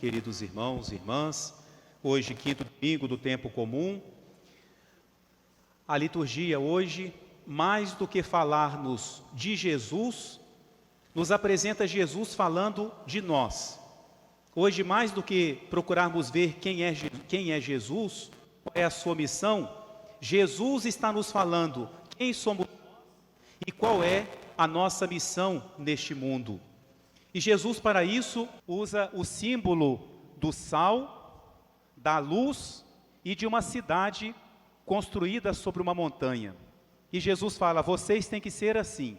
queridos irmãos e irmãs. Hoje, quinto domingo do tempo comum. A liturgia hoje, mais do que falar-nos de Jesus, nos apresenta Jesus falando de nós. Hoje, mais do que procurarmos ver quem é Jesus, qual é a sua missão, Jesus está nos falando quem somos nós e qual é a nossa missão neste mundo. E Jesus, para isso, usa o símbolo do sal, da luz e de uma cidade construída sobre uma montanha. E Jesus fala, vocês têm que ser assim.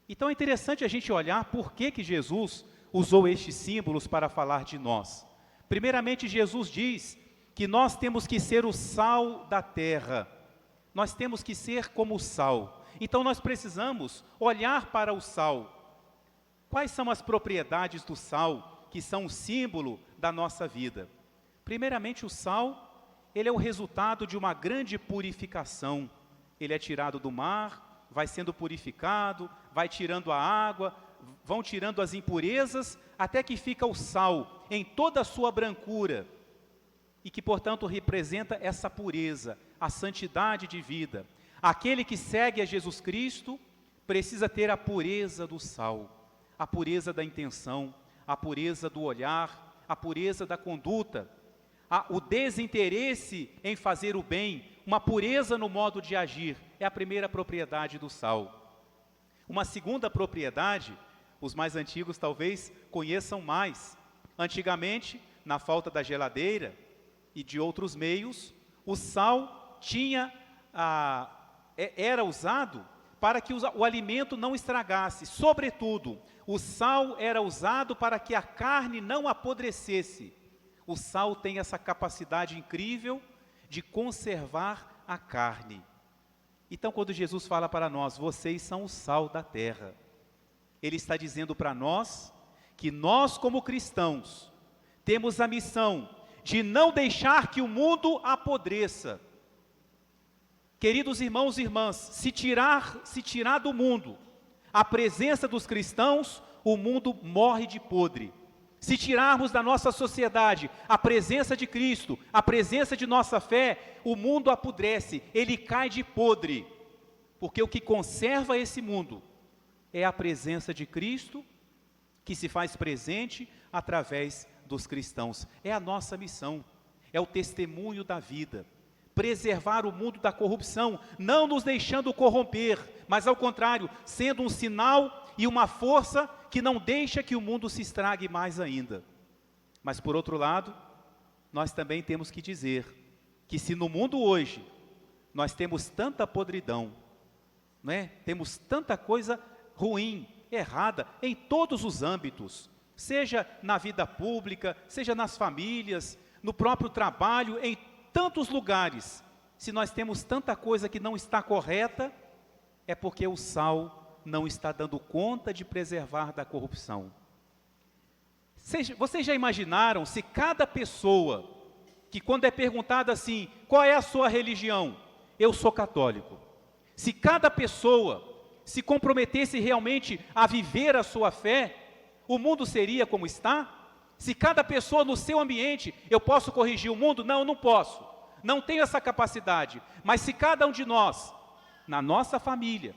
Então é interessante a gente olhar por que Jesus usou estes símbolos para falar de nós. Primeiramente, Jesus diz que nós temos que ser o sal da terra. Nós temos que ser como o sal. Então nós precisamos olhar para o sal. Quais são as propriedades do sal que são o símbolo da nossa vida? Primeiramente, o sal, ele é o resultado de uma grande purificação. Ele é tirado do mar, vai sendo purificado, vai tirando a água, vão tirando as impurezas, até que fica o sal em toda a sua brancura, e que, portanto, representa essa pureza, a santidade de vida. Aquele que segue a Jesus Cristo precisa ter a pureza do sal, a pureza da intenção, a pureza do olhar, a pureza da conduta, o desinteresse em fazer o bem, uma pureza no modo de agir, é a primeira propriedade do sal. Uma segunda propriedade, os mais antigos talvez conheçam mais. Antigamente, na falta da geladeira e de outros meios, o sal era usado para que o alimento não estragasse. Sobretudo, o sal era usado para que a carne não apodrecesse. O sal tem essa capacidade incrível de conservar a carne. Então, quando Jesus fala para nós, vocês são o sal da terra, Ele está dizendo para nós que nós, como cristãos, temos a missão de não deixar que o mundo apodreça. Queridos irmãos e irmãs, se tirar do mundo a presença dos cristãos, o mundo morre de podre. Se tirarmos da nossa sociedade a presença de Cristo, a presença de nossa fé, o mundo apodrece, ele cai de podre. Porque o que conserva esse mundo é a presença de Cristo, que se faz presente através dos cristãos. É a nossa missão, é o testemunho da vida. Preservar o mundo da corrupção, não nos deixando corromper, mas ao contrário, sendo um sinal e uma força que não deixa que o mundo se estrague mais ainda. Mas por outro lado, nós também temos que dizer que se no mundo hoje nós temos tanta podridão, temos tanta coisa ruim, errada, em todos os âmbitos, seja na vida pública, seja nas famílias, no próprio trabalho, em tantos lugares, se nós temos tanta coisa que não está correta, é porque o sal não está dando conta de preservar da corrupção. Vocês já imaginaram se cada pessoa, que quando é perguntada assim, qual é a sua religião? Eu sou católico. Se cada pessoa se comprometesse realmente a viver a sua fé, o mundo seria como está? Se cada pessoa no seu ambiente, eu posso corrigir o mundo? Não, eu não posso. Não tenho essa capacidade. Mas se cada um de nós, na nossa família,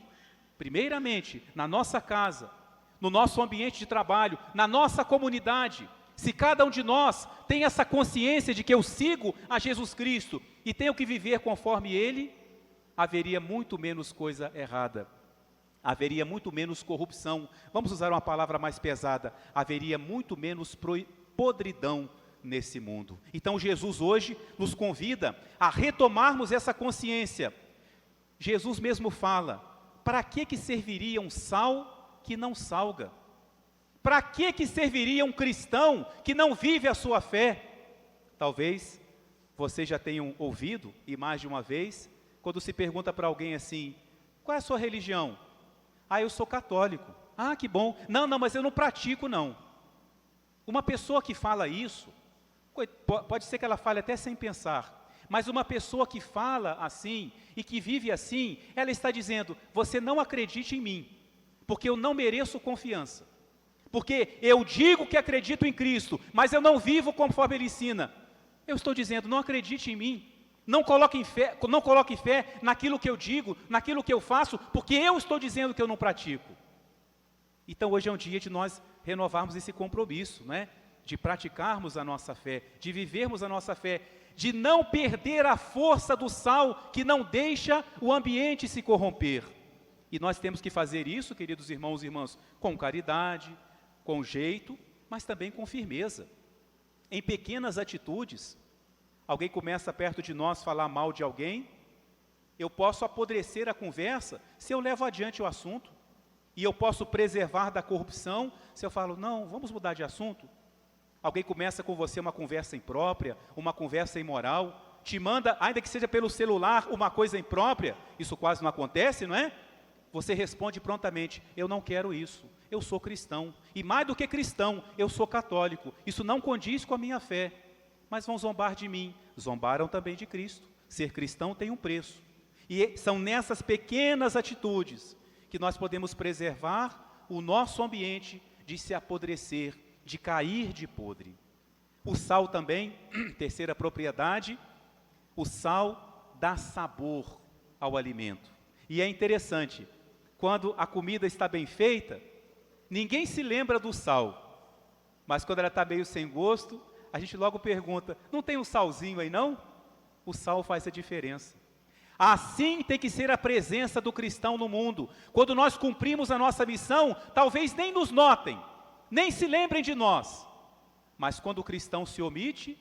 primeiramente, na nossa casa, no nosso ambiente de trabalho, na nossa comunidade, se cada um de nós tem essa consciência de que eu sigo a Jesus Cristo e tenho que viver conforme Ele, haveria muito menos coisa errada. Haveria muito menos corrupção. Vamos usar uma palavra mais pesada. Haveria muito menos podridão nesse mundo. Então Jesus hoje nos convida a retomarmos essa consciência. Jesus mesmo fala, para que serviria um sal que não salga? Para que serviria um cristão que não vive a sua fé? Talvez vocês já tenham ouvido, e mais de uma vez, quando se pergunta para alguém assim, qual é a sua religião? Ah, eu sou católico. Ah, que bom. Não, mas eu não pratico, não. Uma pessoa que fala isso, pode ser que ela fale até sem pensar, mas uma pessoa que fala assim e que vive assim, ela está dizendo, você não acredite em mim, porque eu não mereço confiança. Porque eu digo que acredito em Cristo, mas eu não vivo conforme Ele ensina. Eu estou dizendo, não acredite em mim. Não coloque fé naquilo que eu digo, naquilo que eu faço, porque eu estou dizendo que eu não pratico. Então hoje é um dia de nós renovarmos esse compromisso, né? De praticarmos a nossa fé, de vivermos a nossa fé, de não perder a força do sal que não deixa o ambiente se corromper. E nós temos que fazer isso, queridos irmãos e irmãs, com caridade, com jeito, mas também com firmeza. Em pequenas atitudes. Alguém começa perto de nós a falar mal de alguém, eu posso apodrecer a conversa se eu levo adiante o assunto. E eu posso preservar da corrupção se eu falo, não, vamos mudar de assunto. Alguém começa com você uma conversa imprópria, uma conversa imoral, te manda, ainda que seja pelo celular, uma coisa imprópria, isso quase não acontece, não é? Você responde prontamente, eu não quero isso, eu sou cristão. E mais do que cristão, eu sou católico, isso não condiz com a minha fé. Mas vão zombar de mim, zombaram também de Cristo. Ser cristão tem um preço. E são nessas pequenas atitudes que nós podemos preservar o nosso ambiente de se apodrecer, de cair de podre. O sal também, terceira propriedade, o sal dá sabor ao alimento. E é interessante, quando a comida está bem feita, ninguém se lembra do sal. Mas quando ela está meio sem gosto, a gente logo pergunta, não tem um salzinho aí não? O sal faz a diferença. Assim tem que ser a presença do cristão no mundo. Quando nós cumprimos a nossa missão, talvez nem nos notem, nem se lembrem de nós. Mas quando o cristão se omite,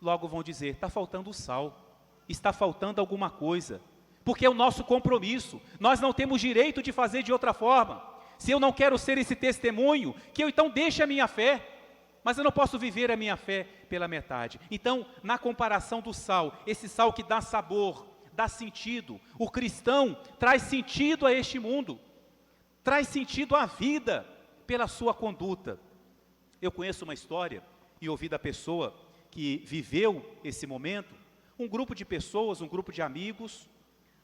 logo vão dizer, está faltando sal, está faltando alguma coisa. Porque é o nosso compromisso, nós não temos direito de fazer de outra forma. Se eu não quero ser esse testemunho, que eu então deixe a minha fé. Mas eu não posso viver a minha fé pela metade. Então, na comparação do sal, esse sal que dá sabor, dá sentido, o cristão traz sentido a este mundo, traz sentido à vida pela sua conduta. Eu conheço uma história e ouvi da pessoa que viveu esse momento, um grupo de pessoas, um grupo de amigos,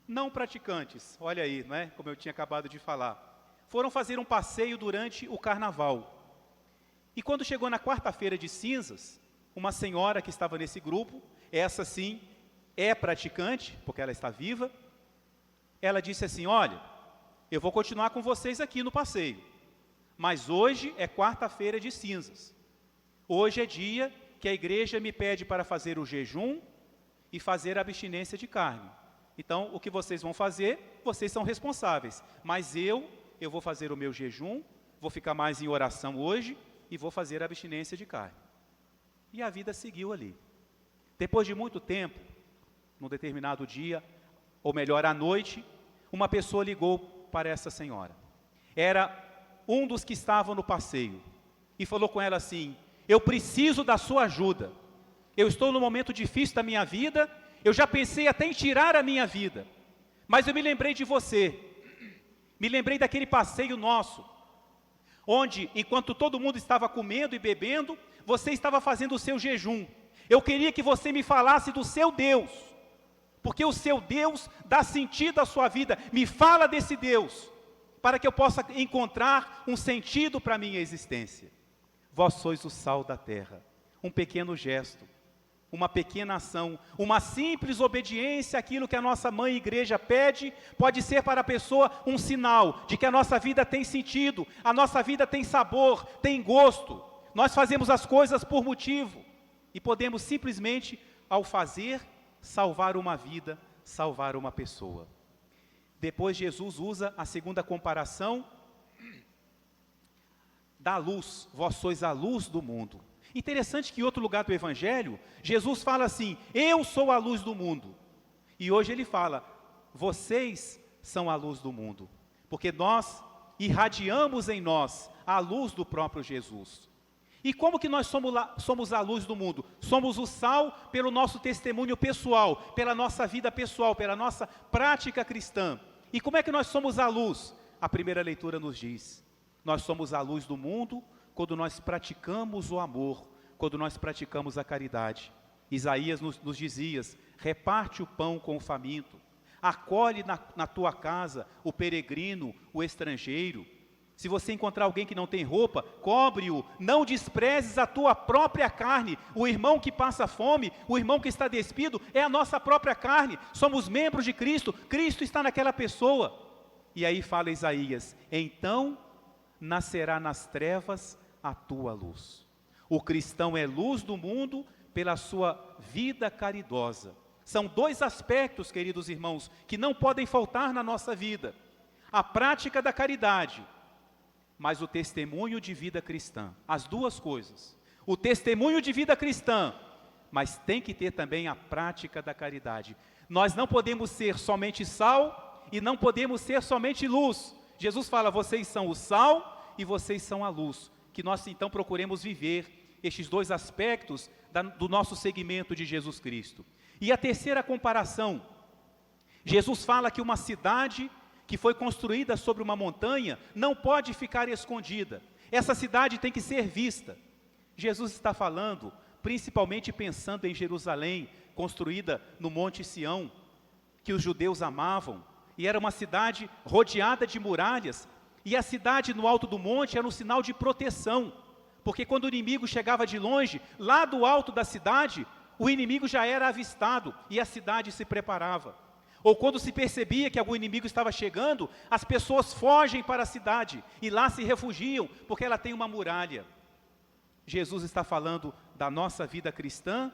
não praticantes, olha aí, não é? Como eu tinha acabado de falar, foram fazer um passeio durante o carnaval. E quando chegou na quarta-feira de cinzas, uma senhora que estava nesse grupo, essa sim é praticante, porque ela está viva, ela disse assim, olha, eu vou continuar com vocês aqui no passeio, mas hoje é quarta-feira de cinzas. Hoje é dia que a igreja me pede para fazer o jejum e fazer a abstinência de carne. Então, o que vocês vão fazer, vocês são responsáveis, mas eu vou fazer o meu jejum, vou ficar mais em oração hoje, e vou fazer a abstinência de carne. E a vida seguiu ali. Depois de muito tempo, num determinado dia, ou melhor, à noite, uma pessoa ligou para essa senhora. Era um dos que estavam no passeio. E falou com ela assim, eu preciso da sua ajuda. Eu estou num momento difícil da minha vida, eu já pensei até em tirar a minha vida. Mas eu me lembrei de você. Me lembrei daquele passeio nosso, onde, enquanto todo mundo estava comendo e bebendo, você estava fazendo o seu jejum. Eu queria que você me falasse do seu Deus, porque o seu Deus dá sentido à sua vida. Me fala desse Deus, para que eu possa encontrar um sentido para a minha existência. Vós sois o sal da terra. Um pequeno gesto, uma pequena ação, uma simples obediência àquilo que a nossa mãe igreja pede, pode ser para a pessoa um sinal de que a nossa vida tem sentido, a nossa vida tem sabor, tem gosto. Nós fazemos as coisas por motivo e podemos simplesmente, ao fazer, salvar uma vida, salvar uma pessoa. Depois Jesus usa a segunda comparação da luz, vós sois a luz do mundo. Interessante que em outro lugar do Evangelho, Jesus fala assim, eu sou a luz do mundo. E hoje ele fala, vocês são a luz do mundo. Porque nós irradiamos em nós a luz do próprio Jesus. E como que nós somos a luz do mundo? Somos o sal pelo nosso testemunho pessoal, pela nossa vida pessoal, pela nossa prática cristã. E como é que nós somos a luz? A primeira leitura nos diz, nós somos a luz do mundo, quando nós praticamos o amor, quando nós praticamos a caridade. Isaías nos dizia, reparte o pão com o faminto, acolhe na tua casa o peregrino, o estrangeiro. Se você encontrar alguém que não tem roupa, cobre-o, não desprezes a tua própria carne. O irmão que passa fome, o irmão que está despido, é a nossa própria carne. Somos membros de Cristo, Cristo está naquela pessoa. E aí fala Isaías, então nascerá nas trevas a tua luz. O cristão é luz do mundo pela sua vida caridosa. São dois aspectos, queridos irmãos, que não podem faltar na nossa vida. A prática da caridade, mas o testemunho de vida cristã. As duas coisas. O testemunho de vida cristã, mas tem que ter também a prática da caridade. Nós não podemos ser somente sal e não podemos ser somente luz. Jesus fala, vocês são o sal e vocês são a luz. Que nós então procuremos viver estes dois aspectos do nosso segmento de Jesus Cristo. E a terceira comparação, Jesus fala que uma cidade que foi construída sobre uma montanha, não pode ficar escondida. Essa cidade tem que ser vista. Jesus está falando, principalmente pensando em Jerusalém, construída no Monte Sião, que os judeus amavam, e era uma cidade rodeada de muralhas, e a cidade no alto do monte era um sinal de proteção, porque quando o inimigo chegava de longe, lá do alto da cidade, o inimigo já era avistado, e a cidade se preparava. Ou quando se percebia que algum inimigo estava chegando, as pessoas fogem para a cidade e lá se refugiam, porque ela tem uma muralha. Jesus está falando da nossa vida cristã,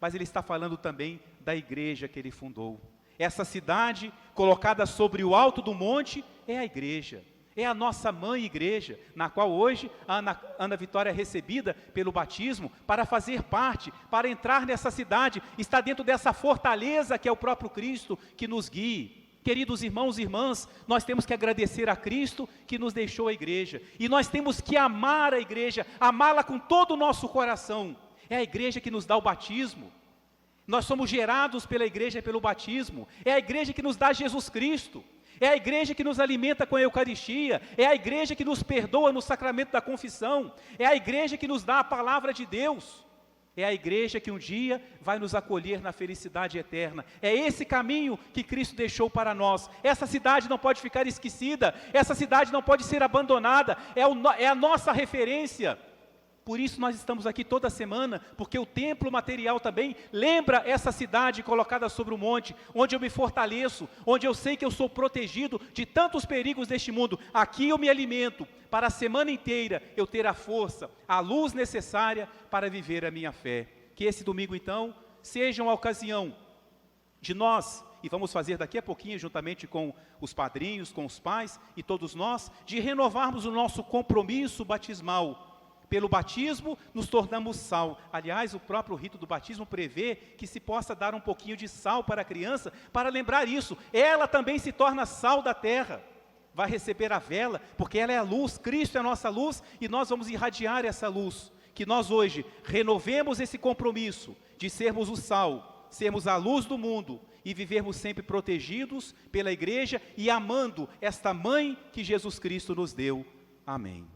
mas Ele está falando também da igreja que Ele fundou. Essa cidade, colocada sobre o alto do monte, é a igreja. É a nossa mãe igreja, na qual hoje a Ana Vitória é recebida pelo batismo para fazer parte, para entrar nessa cidade, está dentro dessa fortaleza que é o próprio Cristo que nos guie. Queridos irmãos e irmãs, nós temos que agradecer a Cristo que nos deixou a igreja, e nós temos que amar a igreja, amá-la com todo o nosso coração. É a igreja que nos dá o batismo, nós somos gerados pela igreja e pelo batismo, é a igreja que nos dá Jesus Cristo. É a igreja que nos alimenta com a Eucaristia, é a igreja que nos perdoa no sacramento da confissão, é a igreja que nos dá a palavra de Deus, é a igreja que um dia vai nos acolher na felicidade eterna. É esse caminho que Cristo deixou para nós. Essa cidade não pode ficar esquecida, essa cidade não pode ser abandonada, é a nossa referência. Por isso nós estamos aqui toda semana, porque o templo material também lembra essa cidade colocada sobre o monte, onde eu me fortaleço, onde eu sei que eu sou protegido de tantos perigos deste mundo. Aqui eu me alimento, para a semana inteira eu ter a força, a luz necessária para viver a minha fé. Que esse domingo então seja uma ocasião de nós, e vamos fazer daqui a pouquinho juntamente com os padrinhos, com os pais e todos nós, de renovarmos o nosso compromisso batismal. Pelo batismo, nos tornamos sal. Aliás, o próprio rito do batismo prevê que se possa dar um pouquinho de sal para a criança, para lembrar isso. Ela também se torna sal da terra. Vai receber a vela, porque ela é a luz, Cristo é a nossa luz, e nós vamos irradiar essa luz. Que nós hoje renovemos esse compromisso de sermos o sal, sermos a luz do mundo, e vivermos sempre protegidos pela igreja e amando esta mãe que Jesus Cristo nos deu. Amém.